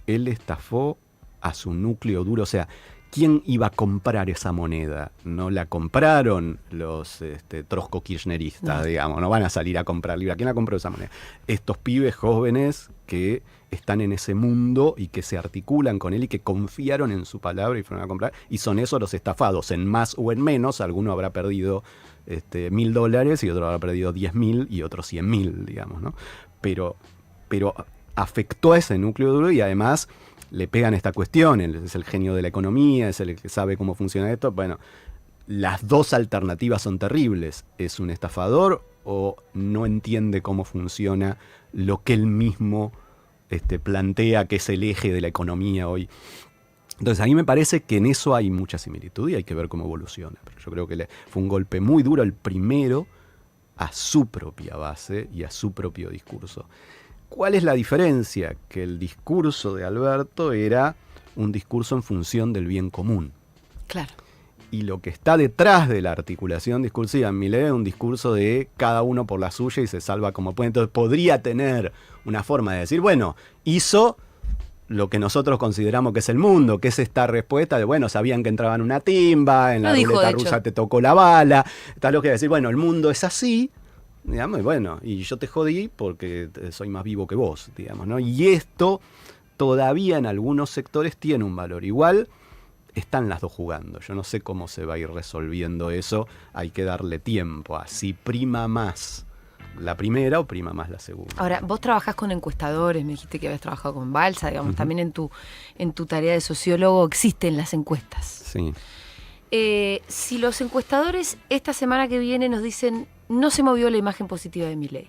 él estafó a su núcleo duro. O sea, ¿quién iba a comprar esa moneda? No la compraron los trotsko-kirchneristas, digamos. No van a salir a comprar libra. ¿Quién la compró esa moneda? Estos pibes jóvenes que están en ese mundo y que se articulan con él y que confiaron en su palabra y fueron a comprar. Y son esos los estafados, en más o en menos. Alguno habrá perdido $1.000 y otro habrá perdido 10.000 y otro 100.000, digamos, ¿no? Pero afectó a ese núcleo duro y además le pegan esta cuestión. Él es el genio de la economía, es el que sabe cómo funciona esto. Bueno, las dos alternativas son terribles. ¿Es un estafador o no entiende cómo funciona lo que él mismo plantea que es el eje de la economía hoy? Entonces a mí me parece que en eso hay mucha similitud y hay que ver cómo evoluciona. Pero yo creo que fue un golpe muy duro el primero a su propia base y a su propio discurso. ¿Cuál es la diferencia? Que el discurso de Alberto era un discurso en función del bien común. Claro. Y lo que está detrás de la articulación discursiva en Milei es un discurso de cada uno por la suya y se salva como puede. Entonces podría tener una forma de decir, bueno, hizo lo que nosotros consideramos que es el mundo, que es esta respuesta de, bueno, sabían que entraba en una timba, en la ruleta rusa te tocó la bala, está lo que decir, bueno, el mundo es así, digamos, y bueno, y yo te jodí porque soy más vivo que vos, digamos, ¿no? Y esto todavía en algunos sectores tiene un valor. Igual están las dos jugando. Yo no sé cómo se va a ir resolviendo eso. Hay que darle tiempo a si prima más la primera o prima más la segunda. Ahora, vos trabajás con encuestadores, me dijiste que habías trabajado con Balsa, digamos, también en tu tarea de sociólogo existen las encuestas. Sí. Si los encuestadores esta semana que viene nos dicen no se movió la imagen positiva de Milei,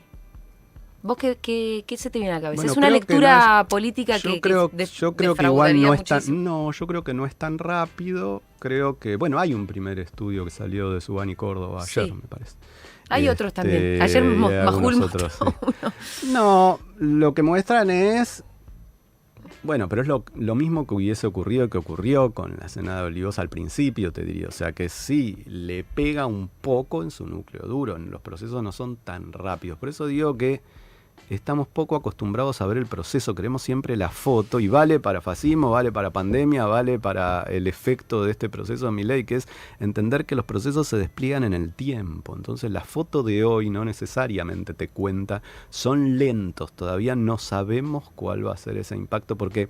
¿vos qué se te viene a la cabeza? Bueno, ¿Es una lectura política yo creo que igual no es tan, no, yo creo que no es tan rápido. Creo que, bueno, hay un primer estudio que salió de Subani Córdoba ayer, me parece. Hay otros también. Ayer Majul mostró uno. No, lo que muestran es, bueno, pero es lo mismo que hubiese ocurrido, que ocurrió con la cena de Olivos al principio, te diría. O sea que sí, le pega un poco en su núcleo duro. Los procesos no son tan rápidos. Por eso digo que estamos poco acostumbrados a ver el proceso, queremos siempre la foto, y vale para fascismo, vale para pandemia, vale para el efecto de este proceso de Milei, que es entender que los procesos se despliegan en el tiempo. Entonces la foto de hoy no necesariamente te cuenta, son lentos, todavía no sabemos cuál va a ser ese impacto, porque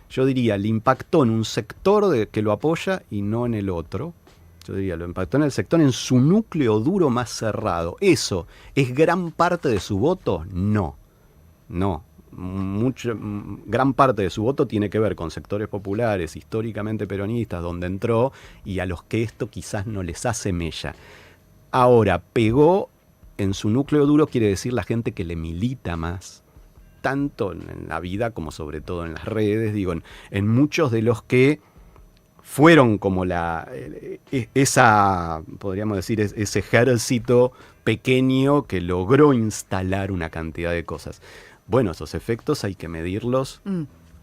yo diría, le impactó en un sector que lo apoya y no en el otro. Yo diría, lo impactó en el sector, en su núcleo duro más cerrado. ¿Eso es gran parte de su voto? No. Gran parte de su voto tiene que ver con sectores populares, históricamente peronistas, donde entró, y a los que esto quizás no les hace mella. Ahora, pegó en su núcleo duro, quiere decir la gente que le milita más, tanto en la vida como sobre todo en las redes, digo, en muchos de los que fueron como podríamos decir, ese ejército pequeño que logró instalar una cantidad de cosas. Bueno, esos efectos hay que medirlos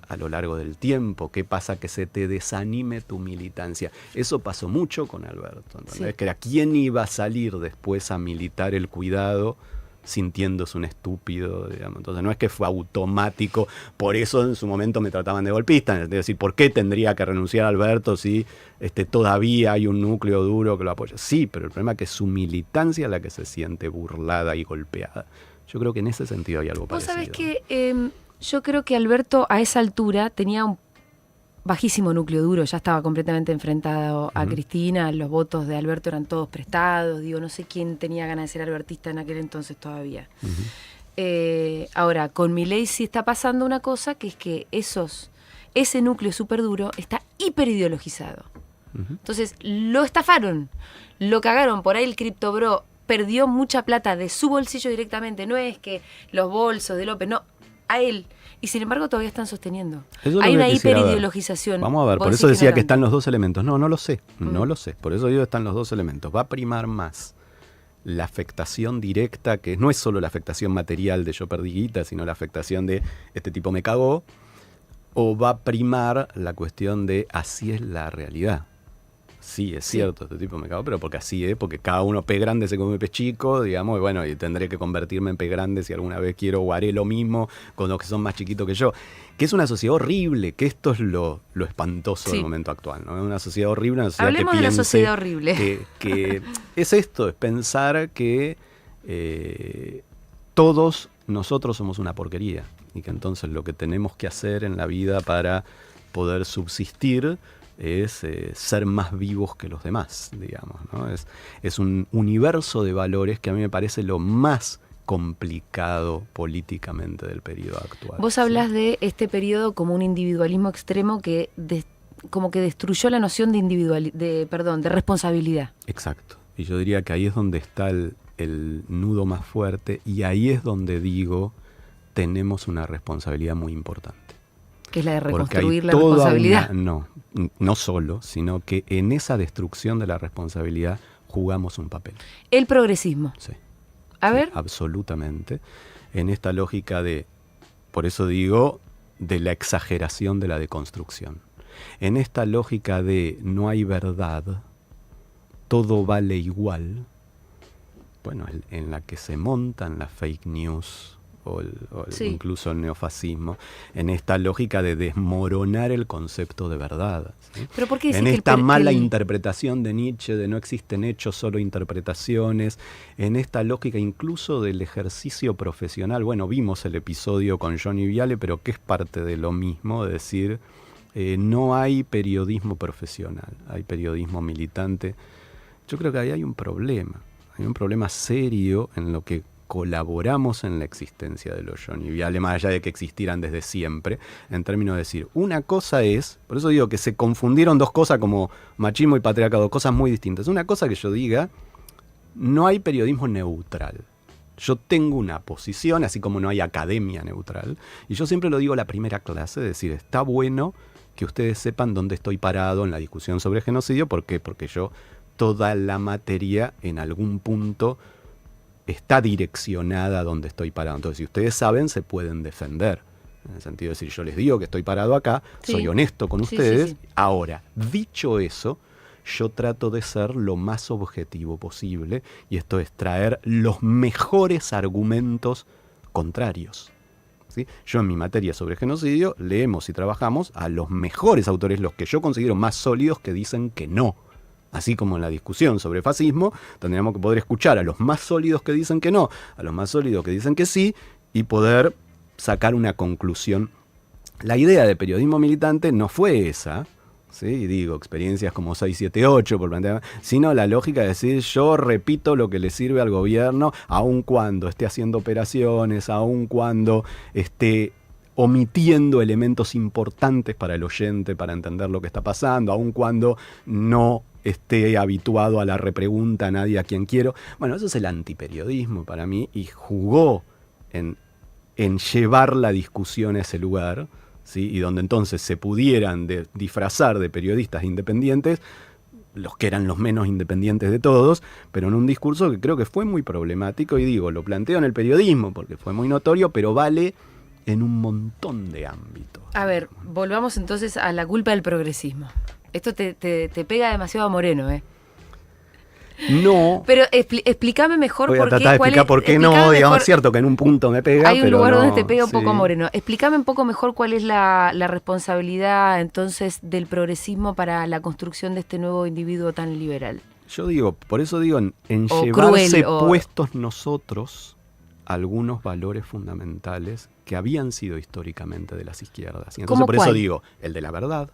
a lo largo del tiempo. ¿Qué pasa? Que se te desanime tu militancia. Eso pasó mucho con Alberto, ¿entendés? Sí. Que era quién iba a salir después a militar el cuidado sintiéndose un estúpido, digamos. Entonces no es que fue automático, por eso en su momento me trataban de golpista, es decir, ¿por qué tendría que renunciar a Alberto si todavía hay un núcleo duro que lo apoya? Sí, pero el problema es que su militancia es la que se siente burlada y golpeada. Yo creo que en ese sentido hay algo parecido. Vos sabés que yo creo que Alberto a esa altura tenía un bajísimo núcleo duro, ya estaba completamente enfrentado a Cristina, los votos de Alberto eran todos prestados, digo, no sé quién tenía ganas de ser albertista en aquel entonces todavía. Ahora, con Milei sí está pasando una cosa, que es que ese núcleo súper duro está hiperideologizado. Entonces, lo estafaron, lo cagaron, por ahí el criptobro perdió mucha plata de su bolsillo directamente, no es que los bolsos de López, no, a él. Y sin embargo todavía están sosteniendo. Hay una hiperideologización. Vamos a ver, por eso decía que están los dos elementos. No lo sé, no lo sé. Por eso digo que están los dos elementos. Va a primar más la afectación directa, que no es solo la afectación material de yo perdí guita, sino la afectación de este tipo me cagó, o va a primar la cuestión de así es la realidad. Sí, es cierto, este tipo me cagó, pero porque así es, porque cada uno pez grande se come pez chico, digamos, y bueno, y tendré que convertirme en pez grande si alguna vez quiero, o haré lo mismo con los que son más chiquitos que yo. Que es una sociedad horrible, que esto es lo espantoso del momento actual, ¿no? Es una sociedad horrible, una sociedad Hablemos que piense de la sociedad horrible. Que es esto, es pensar que todos nosotros somos una porquería, y que entonces lo que tenemos que hacer en la vida para poder subsistir es ser más vivos que los demás, digamos, ¿no? Es un universo de valores que a mí me parece lo más complicado políticamente del periodo actual. Vos hablás de este periodo como un individualismo extremo que como que destruyó la noción de responsabilidad. Exacto. Y yo diría que ahí es donde está el nudo más fuerte, y ahí es donde digo, tenemos una responsabilidad muy importante. Que es la de reconstruir la responsabilidad. No solo, sino que en esa destrucción de la responsabilidad jugamos un papel. El progresismo. Sí. A ver. Absolutamente. En esta lógica por eso digo, de la exageración de la deconstrucción. En esta lógica de no hay verdad, todo vale igual, bueno, en la que se montan las fake news sí. incluso el neofascismo, en esta lógica de desmoronar el concepto de verdad, ¿sí? ¿Pero por qué decís en que esta mala interpretación de Nietzsche, de no existen hechos, solo interpretaciones, en esta lógica incluso del ejercicio profesional? Bueno, vimos el episodio con Johnny Viale, pero que es parte de lo mismo, de decir, no hay periodismo profesional, hay periodismo militante. Yo creo que ahí hay un problema serio en lo que colaboramos en la existencia de los Johnny Viale, más allá de que existieran desde siempre, en términos de decir, una cosa es, por eso digo que se confundieron dos cosas como machismo y patriarcado, cosas muy distintas. Una cosa que yo diga, no hay periodismo neutral. Yo tengo una posición, así como no hay academia neutral, y yo siempre lo digo en la primera clase, es decir, está bueno que ustedes sepan dónde estoy parado en la discusión sobre genocidio. ¿Por qué? Porque yo, toda la materia en algún punto está direccionada a donde estoy parado. Entonces, si ustedes saben, se pueden defender. En el sentido de decir, yo les digo que estoy parado acá, sí, soy honesto con ustedes. Sí. Ahora, dicho eso, yo trato de ser lo más objetivo posible, y esto es traer los mejores argumentos contrarios, ¿sí? Yo en mi materia sobre genocidio leemos y trabajamos a los mejores autores, los que yo considero más sólidos, que dicen que no. Así como en la discusión sobre fascismo, tendríamos que poder escuchar a los más sólidos que dicen que no, a los más sólidos que dicen que sí, y poder sacar una conclusión. La idea de periodismo militante no fue esa, ¿sí? Y digo, experiencias como 678, por plantear, sino la lógica de decir, yo repito lo que le sirve al gobierno, aun cuando esté haciendo operaciones, aun cuando esté omitiendo elementos importantes para el oyente, para entender lo que está pasando, aun cuando no esté habituado a la repregunta a nadie a quien quiero. Bueno, eso es el antiperiodismo para mí, y jugó en llevar la discusión a ese lugar, ¿sí? Y donde entonces se pudieran disfrazar de periodistas independientes, los que eran los menos independientes de todos, pero en un discurso que creo que fue muy problemático, y digo, lo planteo en el periodismo porque fue muy notorio, pero vale en un montón de ámbitos. A ver, volvamos entonces a la culpa del progresismo. Esto te pega demasiado a Moreno, ¿eh? No. Pero explícame mejor por qué. Voy a tratar de explicar por qué no, digamos, es cierto que en un punto me pega, hay un pero lugar no, donde te pega un sí. poco a Moreno. Explícame un poco mejor cuál es la responsabilidad entonces del progresismo para la construcción de este nuevo individuo tan liberal. Yo digo, por eso digo, en llevarse puestos nosotros algunos valores fundamentales que habían sido históricamente de las izquierdas. Y entonces por eso digo, el de la verdad,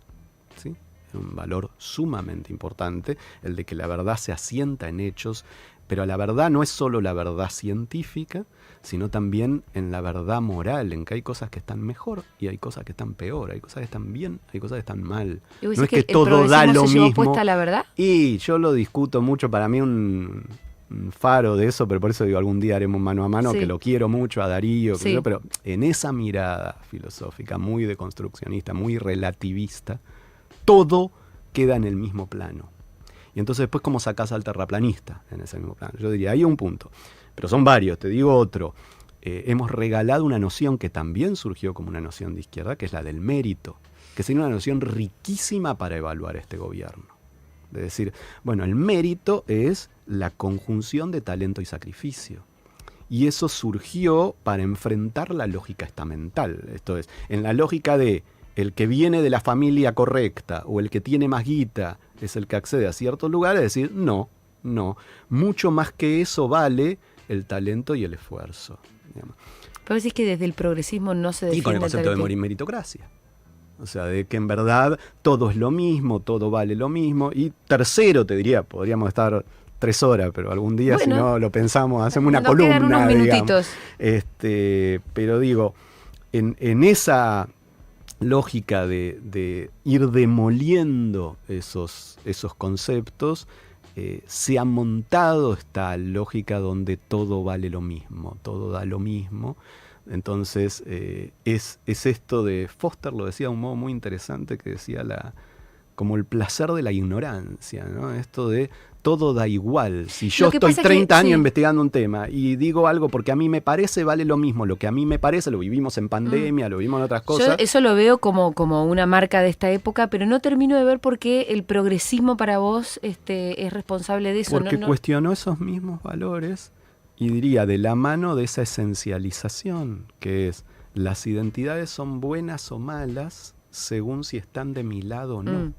¿sí? Un valor sumamente importante, el de que la verdad se asienta en hechos, pero la verdad no es solo la verdad científica, sino también en la verdad moral, en que hay cosas que están mejor y hay cosas que están peor, hay cosas que están bien, hay cosas que están mal. No es que todo da lo mismo. ¿Puesta la verdad? Y yo lo discuto mucho, para mí un faro de eso, pero por eso digo, algún día haremos mano a mano, sí, que lo quiero mucho a Darío, sí, pero en esa mirada filosófica muy deconstruccionista, muy relativista, todo queda en el mismo plano. Y entonces después, ¿cómo sacás al terraplanista en ese mismo plano? Yo diría, hay un punto, pero son varios, te digo otro. Hemos regalado una noción que también surgió como una noción de izquierda, que es la del mérito, que sería una noción riquísima para evaluar este gobierno. De decir, bueno, el mérito es la conjunción de talento y sacrificio. Y eso surgió para enfrentar la lógica estamental. Esto es, en la lógica de el que viene de la familia correcta o el que tiene más guita es el que accede a ciertos lugares, es decir, no, mucho más que eso vale el talento y el esfuerzo. Digamos. Pero decís que desde el progresismo no se defiende. Y con el concepto de meritocracia. O sea, de que en verdad todo es lo mismo, todo vale lo mismo. Y tercero, te diría, podríamos estar 3 horas, pero algún día, bueno, si no lo pensamos, hacemos una columna. Quedan unos minutitos. Pero digo, en esa lógica de ir demoliendo esos conceptos, se ha montado esta lógica donde todo vale lo mismo, todo da lo mismo. Entonces es esto de Foster, lo decía de un modo muy interesante, que decía como el placer de la ignorancia, ¿no? Esto de todo da igual. Si yo estoy 30 años investigando un tema y digo algo porque a mí me parece, vale lo mismo. Lo que a mí me parece, lo vivimos en pandemia, lo vivimos en otras cosas. Yo eso lo veo como una marca de esta época, pero no termino de ver por qué el progresismo para vos es responsable de eso. Porque cuestionó esos mismos valores y diría, de la mano de esa esencialización, que es, las identidades son buenas o malas según si están de mi lado o no.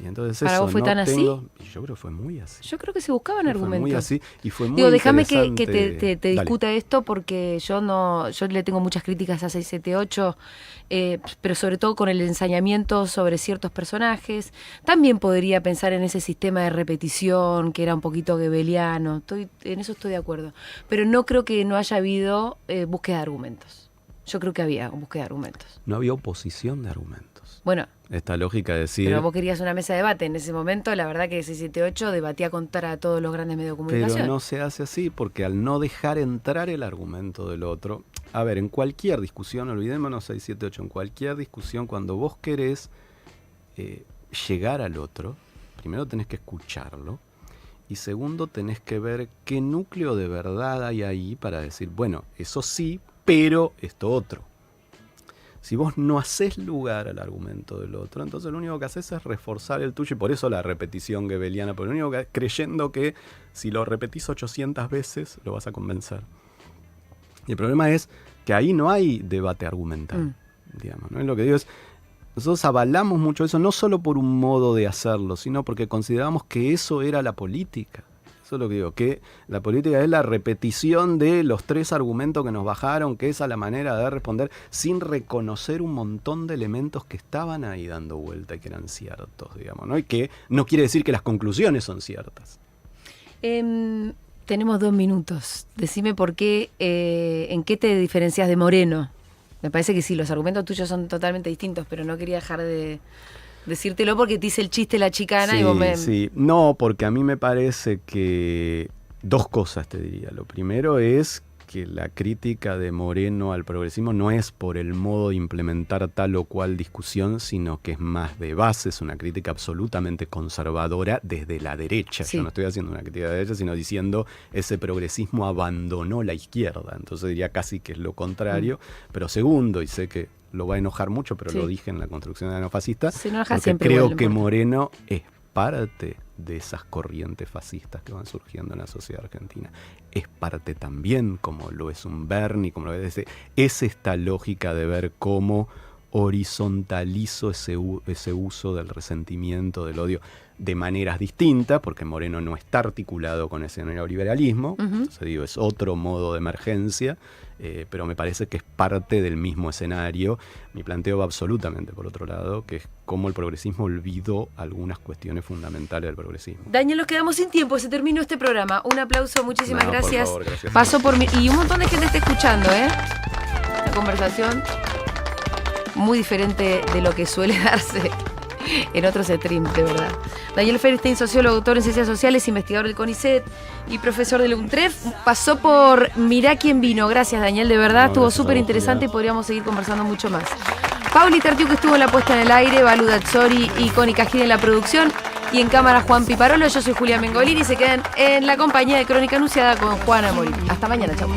Y entonces ¿para eso, vos fue tan así? Yo creo que fue muy así. Yo creo que se buscaban argumentos. Fue muy así y fue muy déjame interesante. que te discuta esto, porque yo le tengo muchas críticas a 678, pero sobre todo con el ensañamiento sobre ciertos personajes. También podría pensar en ese sistema de repetición que era un poquito goebbeliano. En eso estoy de acuerdo. Pero no creo que no haya habido búsqueda de argumentos. Yo creo que había búsqueda de argumentos. No había oposición de argumentos. Bueno, esta lógica de decir... Pero vos querías una mesa de debate. En ese momento, la verdad que 678 debatía contra todos los grandes medios de comunicación. Pero no se hace así, porque al no dejar entrar el argumento del otro... A ver, en cualquier discusión, olvidémonos 678, en cualquier discusión, cuando vos querés llegar al otro, primero tenés que escucharlo, y segundo tenés que ver qué núcleo de verdad hay ahí para decir, bueno, eso sí, pero esto otro. Si vos no haces lugar al argumento del otro, entonces lo único que haces es reforzar el tuyo, y por eso la repetición goebbeliana, porque lo único que creyendo que si lo repetís 800 veces lo vas a convencer. Y el problema es que ahí no hay debate argumental, digamos, ¿no? Y lo que digo es, nosotros avalamos mucho eso, no solo por un modo de hacerlo, sino porque consideramos que eso era la política. Eso es lo que digo, que la política es la repetición de los 3 argumentos que nos bajaron, que esa es la manera de responder, sin reconocer un montón de elementos que estaban ahí dando vuelta y que eran ciertos, digamos, ¿no? Y que no quiere decir que las conclusiones son ciertas. Tenemos 2 minutos. Decime por qué, en qué te diferencias de Moreno. Me parece que sí, los argumentos tuyos son totalmente distintos, pero no quería dejar de decírtelo porque te hice el chiste la chicana. Sí, y vos me... Sí, no, porque a mí me parece que 2 cosas te diría. Lo primero es que la crítica de Moreno al progresismo no es por el modo de implementar tal o cual discusión, sino que es más de base, es una crítica absolutamente conservadora desde la derecha. Sí. Yo no estoy haciendo una crítica de derecha, sino diciendo ese progresismo abandonó la izquierda. Entonces diría casi que es lo contrario. Pero segundo, y sé que lo va a enojar mucho, pero lo dije en la construcción de la neofascista, porque creo que Moreno es parte de esas corrientes fascistas que van surgiendo en la sociedad argentina. Es parte también, como lo es un Berni, como lo es esta lógica de ver cómo horizontalizo ese uso del resentimiento, del odio, de maneras distintas, porque Moreno no está articulado con ese neoliberalismo, entonces digo, es otro modo de emergencia, pero me parece que es parte del mismo escenario. Mi planteo va absolutamente por otro lado, que es cómo el progresismo olvidó algunas cuestiones fundamentales del progresismo. Daniel, nos quedamos sin tiempo, se terminó este programa. Un aplauso, muchísimas gracias. Por favor, gracias. Pasó por mí, y un montón de gente está escuchando, la conversación muy diferente de lo que suele darse en otros streams, de verdad. Daniel Ferenstein, sociólogo, doctor en Ciencias Sociales, investigador del CONICET y profesor del UNTREF, pasó por Mirá quién vino. Gracias, Daniel, de verdad, estuvo súper interesante y podríamos seguir conversando mucho más. Pauli Tartiu, que estuvo en la puesta en el aire, Balu Dazzori y Connie Cajina en la producción, y en cámara Juan Piparolo. Yo soy Julia Mengolini y se quedan en la compañía de Crónica Anunciada con Juana Morín. Hasta mañana, chau.